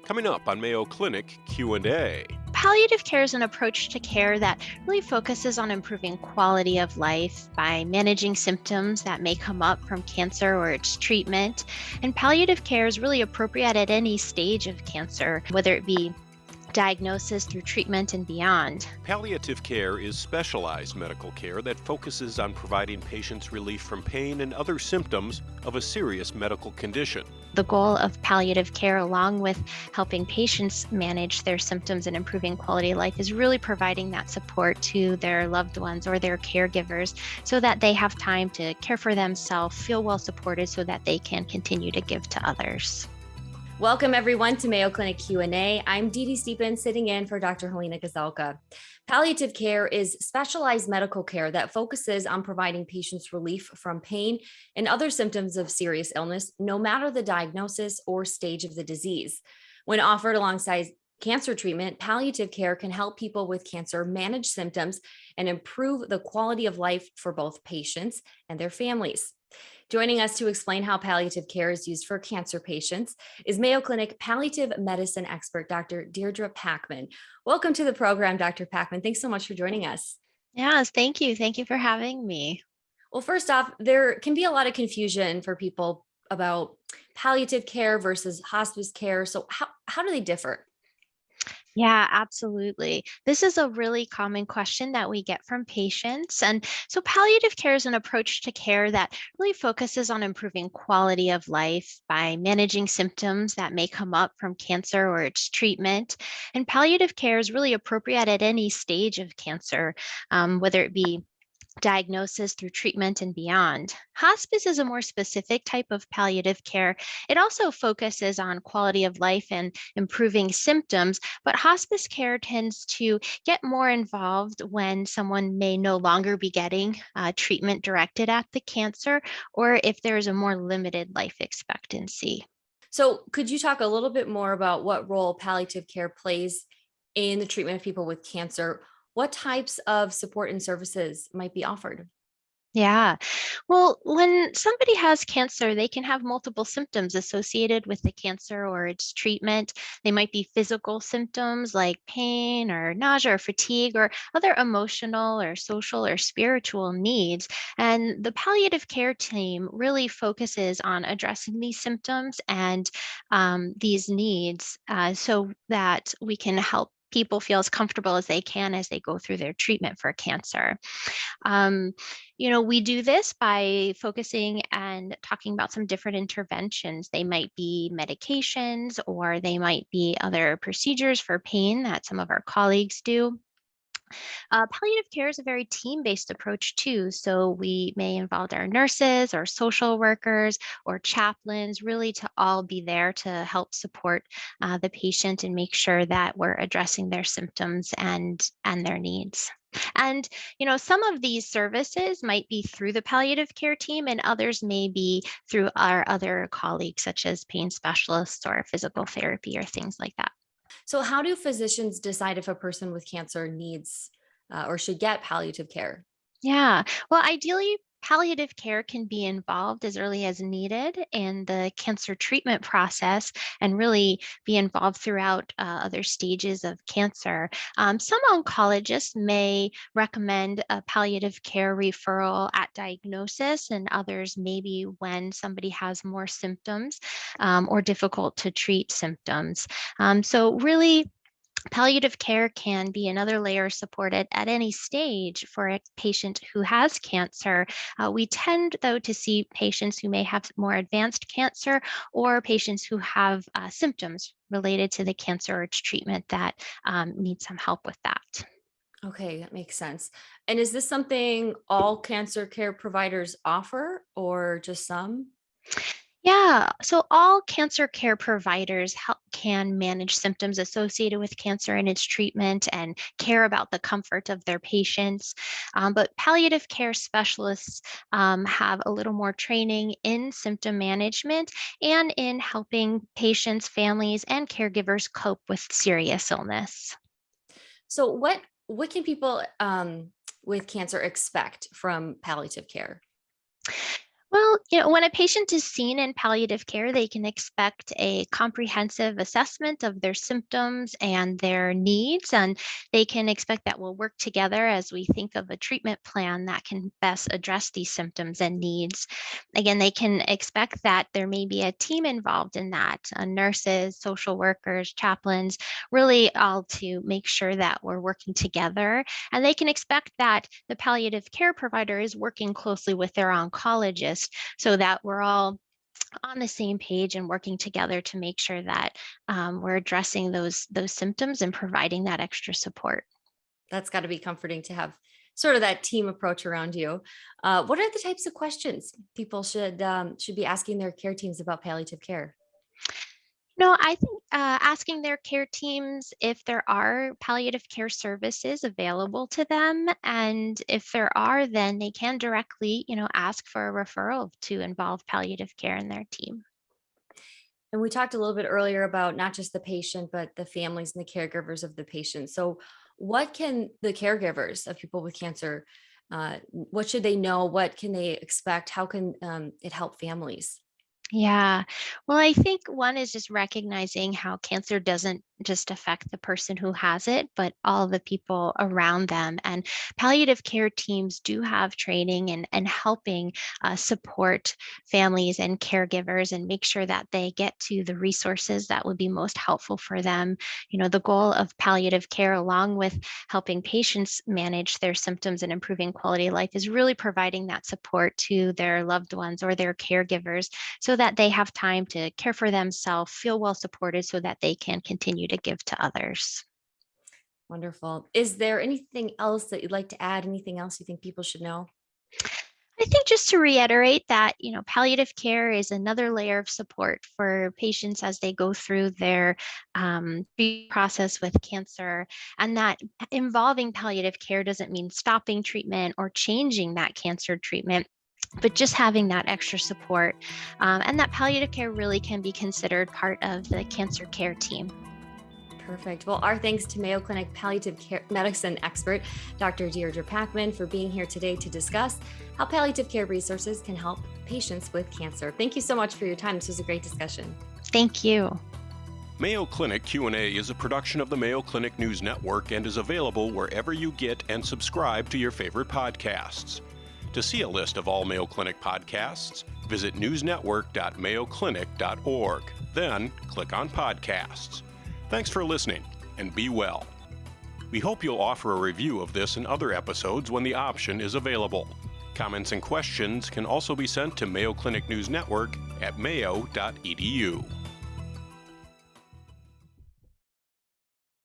Coming up on Mayo Clinic Q&A. Palliative care is an approach to care that really focuses on improving quality of life by managing symptoms that may come up from cancer or its treatment. And palliative care is really appropriate at any stage of cancer, whether it be diagnosis through treatment and beyond. Palliative care is specialized medical care that focuses on providing patients relief from pain and other symptoms of a serious medical condition. The goal of palliative care, along with helping patients manage their symptoms and improving quality of life, is really providing that support to their loved ones or their caregivers so that they have time to care for themselves, feel well supported so that they can continue to give to others. Welcome everyone to Mayo Clinic Q&A. I'm Dee Dee Steepens, sitting in for Dr. Helena Gazalka. Palliative care is specialized medical care that focuses on providing patients relief from pain and other symptoms of serious illness, no matter the diagnosis or stage of the disease. When offered alongside cancer treatment, palliative care can help people with cancer manage symptoms and improve the quality of life for both patients and their families. Joining us to explain how palliative care is used for cancer patients is Mayo Clinic palliative medicine expert, Dr. Deirdre Pachman. Welcome to the program, Dr. Pachman. Thanks so much for joining us. Yes, thank you. Thank you for having me. Well, first off, there can be a lot of confusion for people about palliative care versus hospice care. So how do they differ? Yeah, absolutely. This is a really common question that we get from patients. And so palliative care is an approach to care that really focuses on improving quality of life by managing symptoms that may come up from cancer or its treatment. And palliative care is really appropriate at any stage of cancer, whether it be diagnosis through treatment and beyond. Hospice is a more specific type of palliative care. It also focuses on quality of life and improving symptoms, but hospice care tends to get more involved when someone may no longer be getting treatment directed at the cancer, or if there's a more limited life expectancy. So could you talk a little bit more about what role palliative care plays in the treatment of people with cancer? What types of support and services might be offered? Yeah. Well, when somebody has cancer, they can have multiple symptoms associated with the cancer or its treatment. They might be physical symptoms like pain or nausea or fatigue, or other emotional or social or spiritual needs. And the palliative care team really focuses on addressing these symptoms and these needs so that we can help people feel as comfortable as they can as they go through their treatment for cancer. Um, we do this by focusing and talking about some different interventions. They might be medications, or they might be other procedures for pain that some of our colleagues do. Palliative care is a very team-based approach too. So we may involve our nurses or social workers or chaplains, really to all be there to help support the patient and make sure that we're addressing their symptoms and their needs. And, some of these services might be through the palliative care team, and others may be through our other colleagues, such as pain specialists or physical therapy or things like that. So how do physicians decide if a person with cancer needs or should get palliative care? Yeah. Well, ideally, palliative care can be involved as early as needed in the cancer treatment process and really be involved throughout other stages of cancer. Some oncologists may recommend a palliative care referral at diagnosis, and others maybe when somebody has more symptoms or difficult to treat symptoms. So, really, palliative care can be another layer supported at any stage for a patient who has cancer. We tend, though, to see patients who may have more advanced cancer or patients who have symptoms related to the cancer or its treatment that need some help with that. Okay, that makes sense. And is this something all cancer care providers offer or just some? Yeah, so all cancer care providers can manage symptoms associated with cancer and its treatment and care about the comfort of their patients. But palliative care specialists have a little more training in symptom management and in helping patients, families, and caregivers cope with serious illness. So what can people with cancer expect from palliative care? Well, when a patient is seen in palliative care, they can expect a comprehensive assessment of their symptoms and their needs, and they can expect that we'll work together as we think of a treatment plan that can best address these symptoms and needs. Again, they can expect that there may be a team involved in that, nurses, social workers, chaplains, really all to make sure that we're working together. And they can expect that the palliative care provider is working closely with their oncologist so that we're all on the same page and working together to make sure that we're addressing those symptoms and providing that extra support. That's got to be comforting to have sort of that team approach around you. What are the types of questions people should be asking their care teams about palliative care? I think asking their care teams if there are palliative care services available to them. And if there are, then they can directly, ask for a referral to involve palliative care in their team. And we talked a little bit earlier about not just the patient, but the families and the caregivers of the patient. So what can the caregivers of people with cancer, what should they know? What can they expect? How can it help families? Yeah. Well, I think one is just recognizing how cancer doesn't just affect the person who has it, but all the people around them. And palliative care teams do have training and helping support families and caregivers and make sure that they get to the resources that would be most helpful for them. The goal of palliative care, along with helping patients manage their symptoms and improving quality of life, is really providing that support to their loved ones or their caregivers so that they have time to care for themselves, feel well supported so that they can continue to give to others. Wonderful. Is there anything else that you'd like to add? Anything else you think people should know? I think just to reiterate that, palliative care is another layer of support for patients as they go through their treatment process with cancer, and that involving palliative care doesn't mean stopping treatment or changing that cancer treatment, but just having that extra support, and that palliative care really can be considered part of the cancer care team. Perfect. Well, our thanks to Mayo Clinic palliative care medicine expert, Dr. Deirdre Pachman, for being here today to discuss how palliative care resources can help patients with cancer. Thank you so much for your time. This was a great discussion. Thank you. Mayo Clinic Q&A is a production of the Mayo Clinic News Network and is available wherever you get and subscribe to your favorite podcasts. To see a list of all Mayo Clinic podcasts, visit newsnetwork.mayoclinic.org. Then click on Podcasts. Thanks for listening, and be well. We hope you'll offer a review of this and other episodes when the option is available. Comments and questions can also be sent to Mayo Clinic News Network at mayo.edu.